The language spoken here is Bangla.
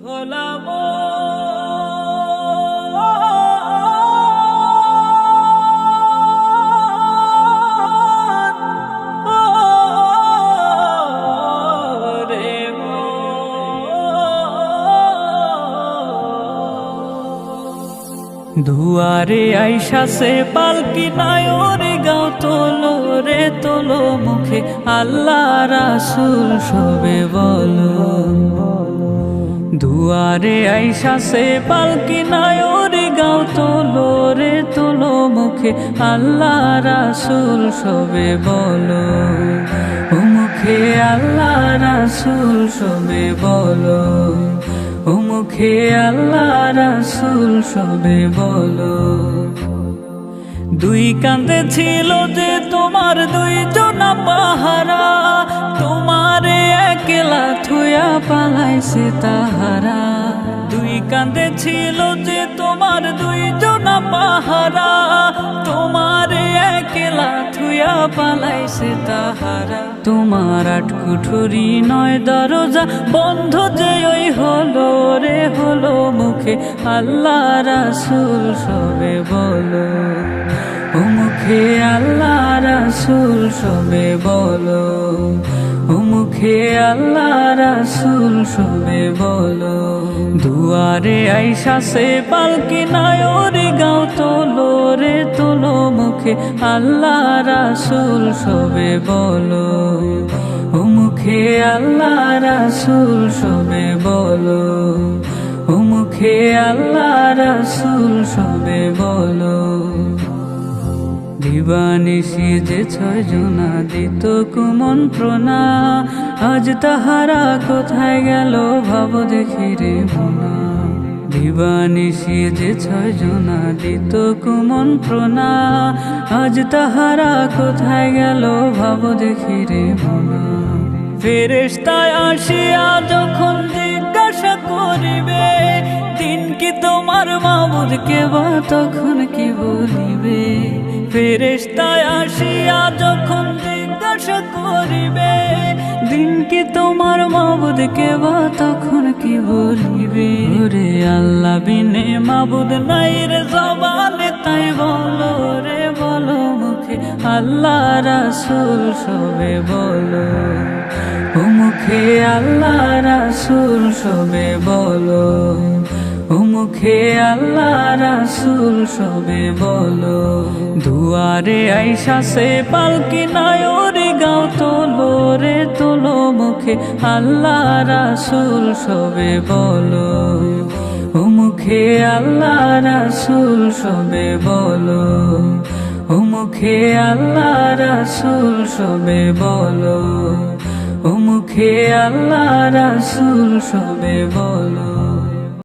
হলাম দুয়ারে আইসা সে পালকি নায়রে গাও তোলো রে তোলো মুখে আল্লাহ রাসূল সবে বলো। দুয়ারে আইসা সে পালকি নায়রে গাও তোলো রে তোলো মুখে আল্লাহ রাসূল সবে বলো। ও মুখে আল্লাহ রাসূল সবে বলো, ও মুখে আল্লাহ রাসূল সবে বলো। দুই কাঁধে ছিল যে তোমার দুইজনা পাহারা, তোমারে একলা থুয়া পালাইছে তাহারা। দুই কাঁধে ছিল যে তোমার দুইজনা পাহারা, তোমারে একলা থুয়া পালাইছে তাহারা। তোমার আট কুঠুরি নয় দরজা বন্ধ যে ওই হলো রে হলো মুখে আল্লাহ রাসূল সবে বলো। ও মুখে আল্লাহ রাসূল সবে বলো, ও মুখে আল্লাহ রাসূল সবে বলো। দুয়ারে আইসা সে পালকি নায়রে গাও তোলো রে তোলো মুখে আল্লাহ রাসূল সবে বলো। ও মুখে আল্লাহ রাসূল সবে বলো, ও মুখে আল্লাহ রাসূল সবে বলো। দিবানিশি যে ছয়জনা দিত কুমন্ত্রণা, আজ তাহারা কোথায় গেল ভাব দেখি রে মনা। দিবানিশি যে ছয়জনা দিত কুমন্ত্রণা, আজ তাহারা কোথায় গেল ভাব দেখি রে মনা। ফেরেশতায় আসিয়া যখন জিজ্ঞাসা করিবে, দিন কি তোমার মাবুদ কেবা তখন কি বলিবে। ফেরেশতায় আসিয়া যখন জিজ্ঞাসা করিবে, দিন কি তোমার মাবুদ কেবা তখন কি বলিবে। রে আল্লাহ বিনে মাবুদ নাই রে জবানে তাই বলো রে বলো মুখে আল্লাহ রাসূল সবে বলো। ও মুখে আল্লাহ রাসূল সবে বলো, ও মুখে আল্লাহ রাসূল সবে বলো। দুয়ারে আইসা সে পালকি নায়রে গাও তোলো রে তোলো মুখে আল্লাহ রাসূল সবে বলো। ও মুখে আল্লাহ রাসূল সবে বলো, ও মুখে আল্লাহ রাসূল সবে বলো, ও মুখে আল্লাহ রাসূল সবে বলো।